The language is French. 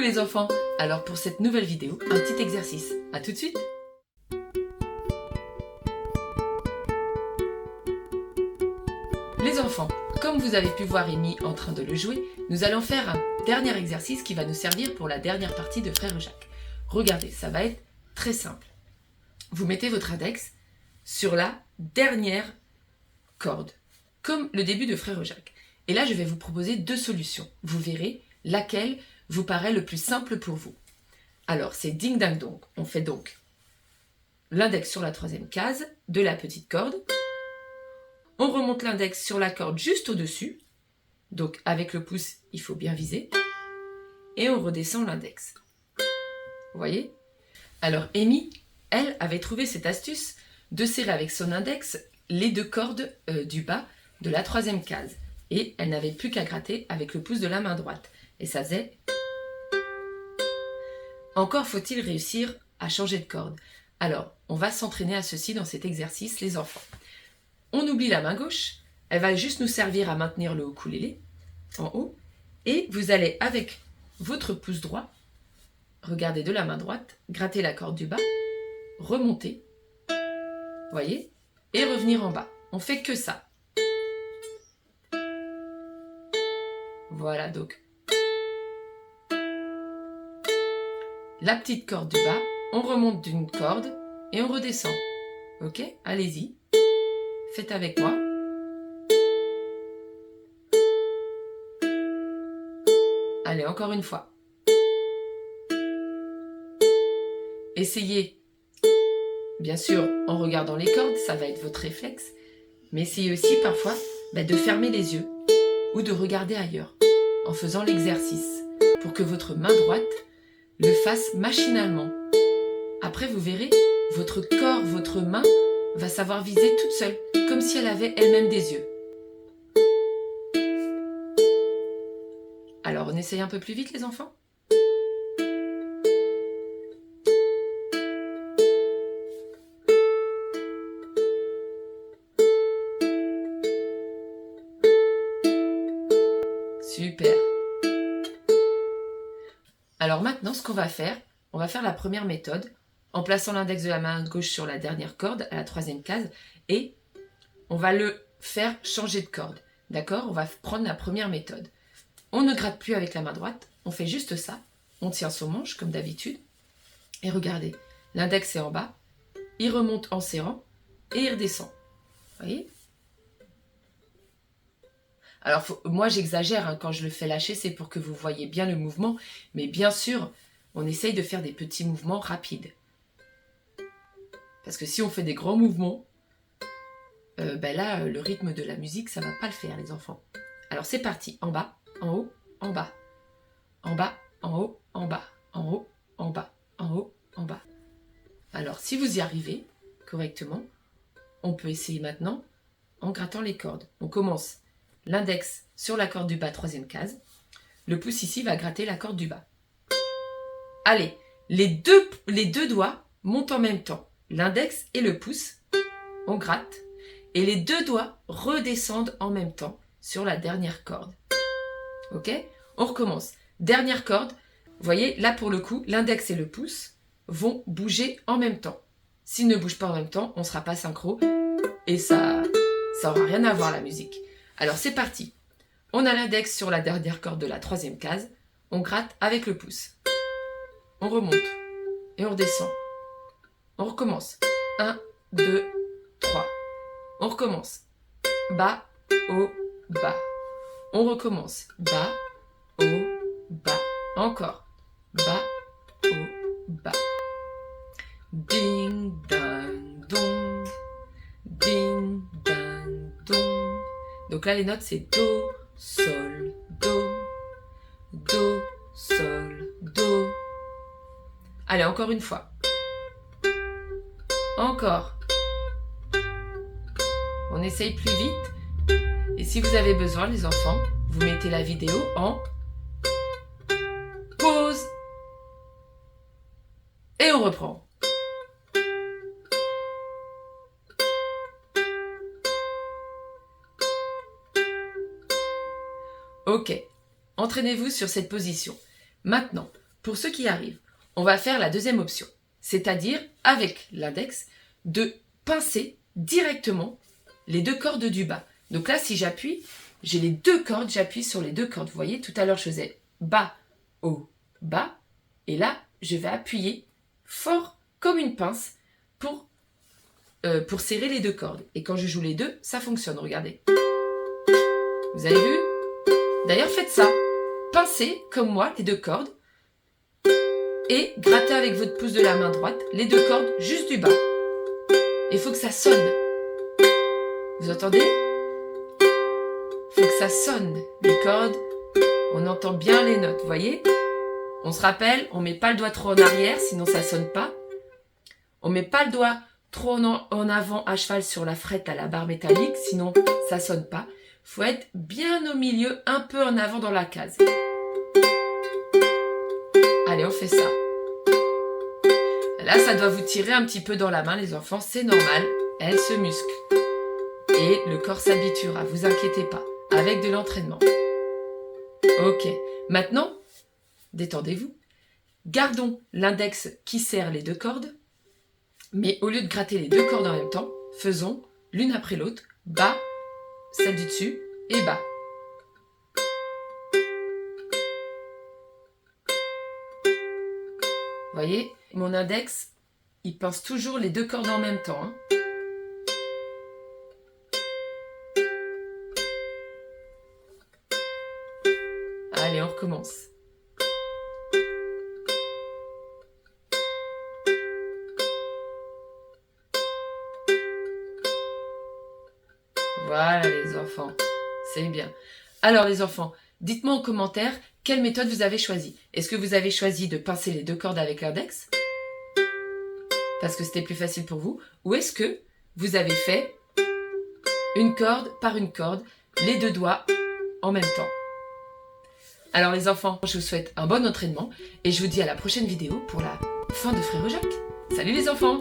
Coucou les enfants. Alors pour cette nouvelle vidéo, un petit exercice. À tout de suite. Les enfants, comme vous avez pu voir Amy en train de le jouer, nous allons faire un dernier exercice qui va nous servir pour la dernière partie de Frère Jacques. Regardez, ça va être très simple. Vous mettez votre index sur la dernière corde, comme le début de Frère Jacques. Et là, je vais vous proposer deux solutions. Vous verrez laquelle vous paraît le plus simple pour vous. Alors, c'est ding dang dong. On fait donc l'index sur la troisième case de la petite corde. On remonte l'index sur la corde juste au-dessus. Donc, avec le pouce, il faut bien viser. Et on redescend l'index. Vous voyez? Alors, Amy, elle, avait trouvé cette astuce de serrer avec son index les deux cordes du bas de la troisième case. Et elle n'avait plus qu'à gratter avec le pouce de la main droite. Et ça faisait... Encore faut-il réussir à changer de corde. Alors, on va s'entraîner à ceci dans cet exercice, les enfants. On oublie la main gauche. Elle va juste nous servir à maintenir le ukulélé en haut. Et vous allez, avec votre pouce droit, regardez de la main droite, gratter la corde du bas, remonter, voyez, et revenir en bas. On fait que ça. Voilà, donc. La petite corde du bas, on remonte d'une corde et on redescend. Ok? Allez-y. Faites avec moi. Allez, encore une fois. Essayez, bien sûr, en regardant les cordes, ça va être votre réflexe, mais essayez aussi parfois de fermer les yeux ou de regarder ailleurs en faisant l'exercice pour que votre main droite le fasse machinalement. Après, vous verrez, votre corps, votre main va savoir viser toute seule, comme si elle avait elle-même des yeux. Alors, on essaye un peu plus vite, les enfants ? Super. Alors maintenant, ce qu'on va faire, on va faire la première méthode en plaçant l'index de la main gauche sur la dernière corde, à la troisième case, et on va le faire changer de corde. D'accord? On va prendre la première méthode. On ne gratte plus avec la main droite, on fait juste ça. On tient son manche comme d'habitude. Et regardez, l'index est en bas, il remonte en serrant et il redescend. Vous voyez? Alors, moi, j'exagère quand je le fais lâcher, c'est pour que vous voyez bien le mouvement. Mais bien sûr, on essaye de faire des petits mouvements rapides. Parce que si on fait des grands mouvements, là, le rythme de la musique, ça ne va pas le faire, les enfants. Alors, c'est parti. En bas, en haut, en bas. En bas, en haut, en bas. En haut, en bas. En haut, en bas. Alors, si vous y arrivez correctement, on peut essayer maintenant en grattant les cordes. On commence. L'index sur la corde du bas, troisième case. Le pouce ici va gratter la corde du bas. Allez, les deux doigts montent en même temps. L'index et le pouce, on gratte. Et les deux doigts redescendent en même temps sur la dernière corde. Ok? On recommence. Dernière corde. Vous voyez, là pour le coup, l'index et le pouce vont bouger en même temps. S'ils ne bougent pas en même temps, on ne sera pas synchro. Et ça n'aura rien à voir la musique. Alors c'est parti. On a l'index sur la dernière corde de la troisième case. On gratte avec le pouce. On remonte. Et on redescend. On recommence. 1, 2, 3. On recommence. Bas, haut, bas. On recommence. Bas, haut, bas. Encore. Bas, haut, bas. Ding, dang, dong. Ding, dang, dong. Donc là, les notes, c'est Do, Sol, Do, Do, Sol, Do. Allez, encore une fois. Encore. On essaye plus vite. Et si vous avez besoin, les enfants, vous mettez la vidéo en pause. Et on reprend. Ok, entraînez-vous sur cette position. Maintenant, pour ceux qui arrivent, on va faire la deuxième option, c'est-à-dire avec l'index de pincer directement les 2 cordes du bas. Donc là, si j'appuie, j'ai les 2 cordes, j'appuie sur les 2 cordes. Vous voyez, tout à l'heure, je faisais bas, haut, bas. Et là, je vais appuyer fort comme une pince pour serrer les 2 cordes. Et quand je joue les 2, ça fonctionne, regardez. Vous avez vu? D'ailleurs, faites ça. Pincez, comme moi, les 2 cordes. Et grattez avec votre pouce de la main droite les 2 cordes juste du bas. Il faut que ça sonne. Vous entendez? Il faut que ça sonne, les cordes. On entend bien les notes, vous voyez? On se rappelle, on ne met pas le doigt trop en arrière, sinon ça ne sonne pas. On ne met pas le doigt trop en avant à cheval sur la frette à la barre métallique, sinon ça ne sonne pas. Il faut être bien au milieu, un peu en avant dans la case. Allez, on fait ça. Là, ça doit vous tirer un petit peu dans la main, les enfants, c'est normal. Elle se muscle. Et le corps s'habituera, vous inquiétez pas, avec de l'entraînement. Ok, maintenant, détendez-vous. Gardons l'index qui serre les 2 cordes, mais au lieu de gratter les 2 cordes en même temps, faisons l'une après l'autre, bas, celle du dessus, et bas. Vous voyez, mon index, il pince toujours les 2 cordes en même temps. Hein. Allez, on recommence. Voilà les enfants, c'est bien. Alors les enfants, dites-moi en commentaire quelle méthode vous avez choisie. Est-ce que vous avez choisi de pincer les 2 cordes avec l'index parce que c'était plus facile pour vous, ou est-ce que vous avez fait une corde par une corde, les 2 doigts en même temps? Alors les enfants, je vous souhaite un bon entraînement et je vous dis à la prochaine vidéo pour la fin de Frère Jacques. Salut les enfants!